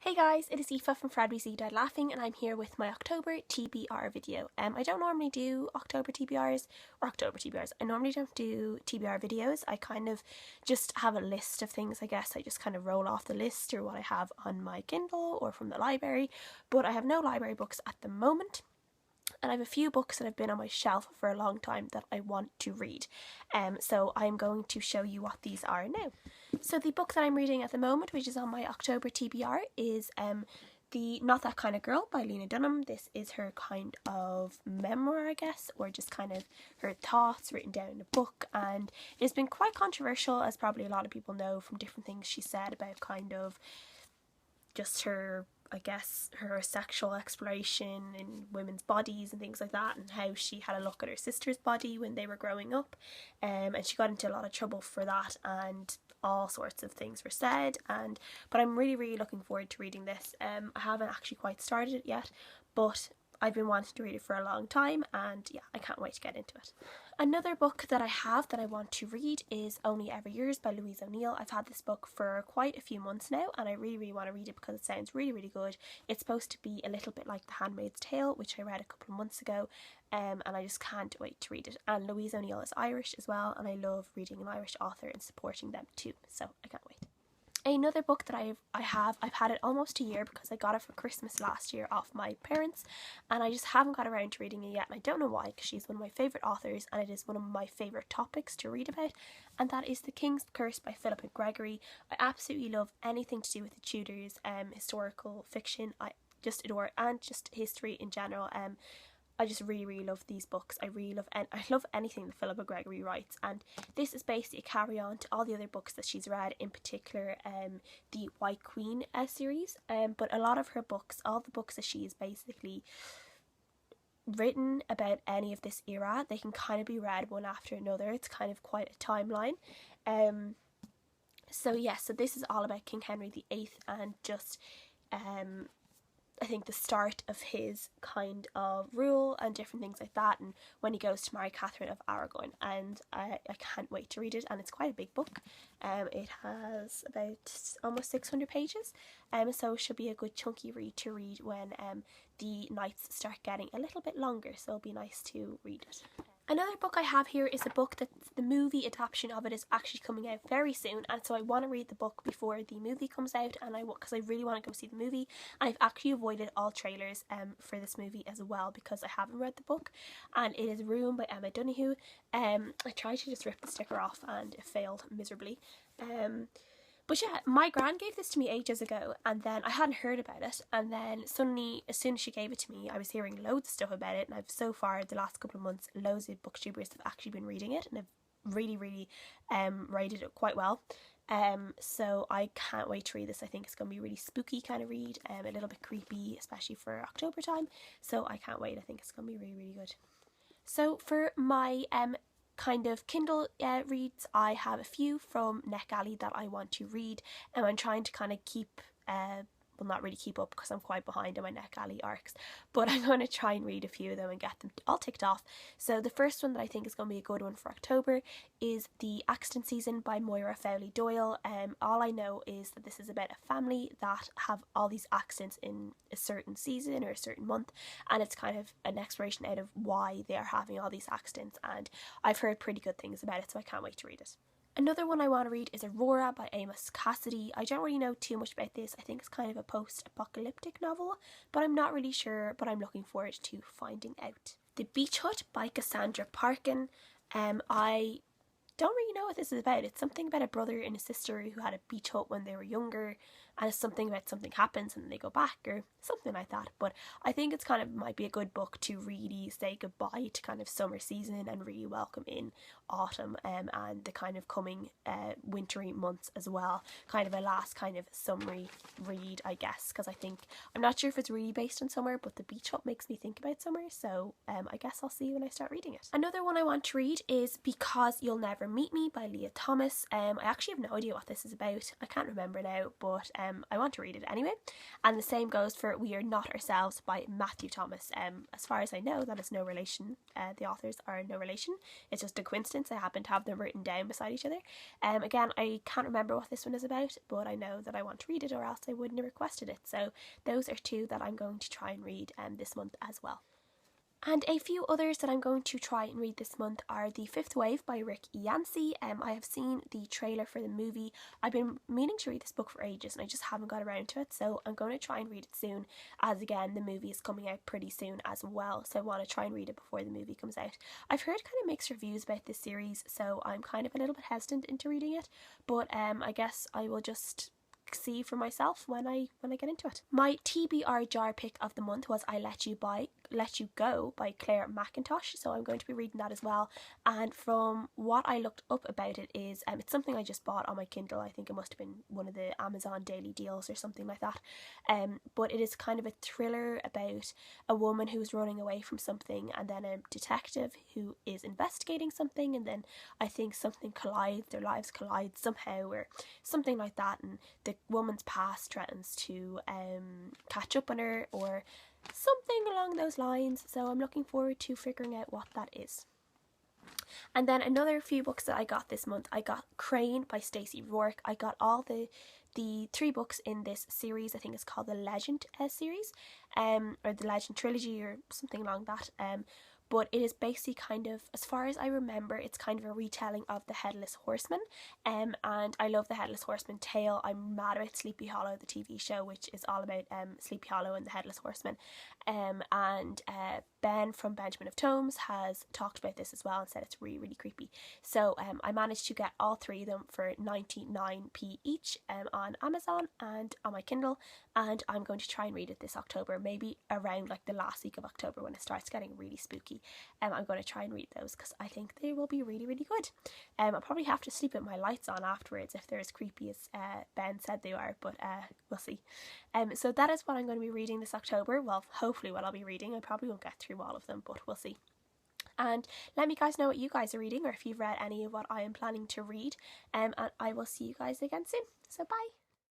Hey guys, it is Aoife from FredWeezy Died Laughing and I'm here with my October TBR video. I don't normally do October TBRs or October TBRs. I normally don't do TBR videos. I kind of just have a list of things, I guess. I just kind of roll off the list or what I have on my Kindle or from the library. But I have no library books at the moment. And I have a few books that have been on my shelf for a long time that I want to read. So I'm going to show you what these are now. So the book that I'm reading at the moment, which is on my October TBR, is the Not That Kind of Girl by Lena Dunham. This is her kind of memoir, I guess, or just kind of her thoughts written down in a book. And it's been quite controversial, as probably a lot of people know from different things she said about kind of just her, I guess, her sexual exploration in women's bodies and things like that, and how she had a look at her sister's body when they were growing up, and she got into a lot of trouble for that, and all sorts of things were said. But I'm really looking forward to reading this. I haven't actually quite started it yet, but I've been wanting to read it for a long time, and yeah, I can't wait to get into it. Another book that I have that I want to read is Only Ever Yours by Louise O'Neill. I've had this book for quite a few months now, and I really want to read it because it sounds really good. It's supposed to be a little bit like The Handmaid's Tale, which I read a couple of months ago, and I just can't wait to read it. And Louise O'Neill is Irish as well, and I love reading an Irish author and supporting them too, so I can't wait. Another book that I've had it almost a year because I got it for Christmas last year off my parents, and I just haven't got around to reading it yet, and I don't know why, because she's one of my favourite authors and it is one of my favourite topics to read about, and that is The King's Curse by Philippa Gregory. I absolutely love anything to do with the Tudors, historical fiction. I just adore it, and just history in general. I just really love these books. I love anything that Philippa Gregory writes, and this is basically a carry on to all the other books that she's read, in particular the White Queen series, but a lot of her books, all the books that she's basically written about any of this era, they can kind of be read one after another. It's kind of quite a timeline. So this is all about King Henry VIII and just I think the start of his kind of rule and different things like that, and when he goes to marry Catherine of Aragon, and I can't wait to read it, and it's quite a big book. It has about almost 600 pages, so it should be a good chunky read to read when the nights start getting a little bit longer, so it'll be nice to read it. Another book I have here is a book that the movie adaptation of it is actually coming out very soon, and so I want to read the book before the movie comes out, and because I really want to go see the movie. And I've actually avoided all trailers for this movie as well because I haven't read the book, and it is Room by Emma Donoghue. I tried to just rip the sticker off and it failed miserably. But yeah, my gran gave this to me ages ago, and then I hadn't heard about it, and then suddenly, as soon as she gave it to me, I was hearing loads of stuff about it, and I've so far, the last couple of months, loads of booktubers have actually been reading it, and have really rated it quite well. So I can't wait to read this. I think it's going to be a really spooky kind of read, a little bit creepy, especially for October time, so I can't wait. I think it's going to be really good. So for my kind of Kindle reads, I have a few from NetGalley that I want to read, and I'm trying to kind of keep well, not really keep up because I'm quite behind on my NetGalley arcs, but I'm going to try and read a few of them and get them all ticked off. So the first one that I think is going to be a good one for October is The Accident Season by Moira Fowley Doyle. All I know is that this is about a family that have all these accidents in a certain season or a certain month, and it's kind of an exploration out of why they are having all these accidents, and I've heard pretty good things about it, so I can't wait to read it. Another one I want to read is Aurora by Amos Cassidy. I don't really know too much about this. I think it's kind of a post-apocalyptic novel, but I'm not really sure, but I'm looking forward to finding out. The Beach Hut by Cassandra Parkin. I don't really know what this is about. It's something about a brother and a sister who had a beach hut when they were younger, and it's something about something happens and then they go back or something like that. But I think it's kind of might be a good book to really say goodbye to kind of summer season and really welcome in autumn and the kind of coming wintry months as well. Kind of a last kind of summery read, I guess, because I'm not sure if it's really based on summer, but The Beach Hut makes me think about summer, so I guess I'll see when I start reading it. Another one I want to read is Because You'll Never Meet Me by Leah Thomas. I actually have no idea what this is about. I can't remember now, but I want to read it anyway. And the same goes for We Are Not Ourselves by Matthew Thomas. As far as I know, that is no relation. The authors are no relation. It's just a coincidence I happen to have them written down beside each other. Again, I can't remember what this one is about, but I know that I want to read it, or else I wouldn't have requested it. So those are two that I'm going to try and read this month as well. And a few others that I'm going to try and read this month are The Fifth Wave by Rick Yancey. I have seen the trailer for the movie. I've been meaning to read this book for ages and I just haven't got around to it, so I'm going to try and read it soon, as again the movie is coming out pretty soon as well, so I want to try and read it before the movie comes out. I've heard kind of mixed reviews about this series, so I'm kind of a little bit hesitant into reading it, but I guess I will just see for myself when I get into it. My TBR jar pick of the month was I Let You Go by Claire McIntosh, so I'm going to be reading that as well. And from what I looked up about it is it's something I just bought on my Kindle. I think it must have been one of the Amazon daily deals or something like that. But it is kind of a thriller about a woman who's running away from something, and then a detective who is investigating something, and then I think something collides, their lives collide somehow or something like that, and the woman's past threatens to catch up on her or something along those lines, so I'm looking forward to figuring out what that is. And then another few books that I got this month, I got Crane by Stacey Work. I got all the 3 books in this series. I think it's called the Legend series, or the Legend trilogy or something along that. But it is basically kind of, as far as I remember, it's kind of a retelling of The Headless Horseman. And I love The Headless Horseman tale. I'm mad about Sleepy Hollow, the TV show, which is all about Sleepy Hollow and The Headless Horseman. And Ben from Benjamin of Tomes has talked about this as well and said it's really, really creepy. So I managed to get all 3 of them for 99p each on Amazon and on my Kindle. And I'm going to try and read it this October, maybe around like the last week of October when it starts getting really spooky. I'm going to try and read those because I think they will be really, really good. I'll probably have to sleep with my lights on afterwards if they're as creepy as Ben said they are, but we'll see. So that is what I'm going to be reading this October. Well, hopefully what I'll be reading. I probably won't get through all of them, but we'll see. And let me guys know what you guys are reading, or if you've read any of what I am planning to read. And I will see you guys again soon. So bye.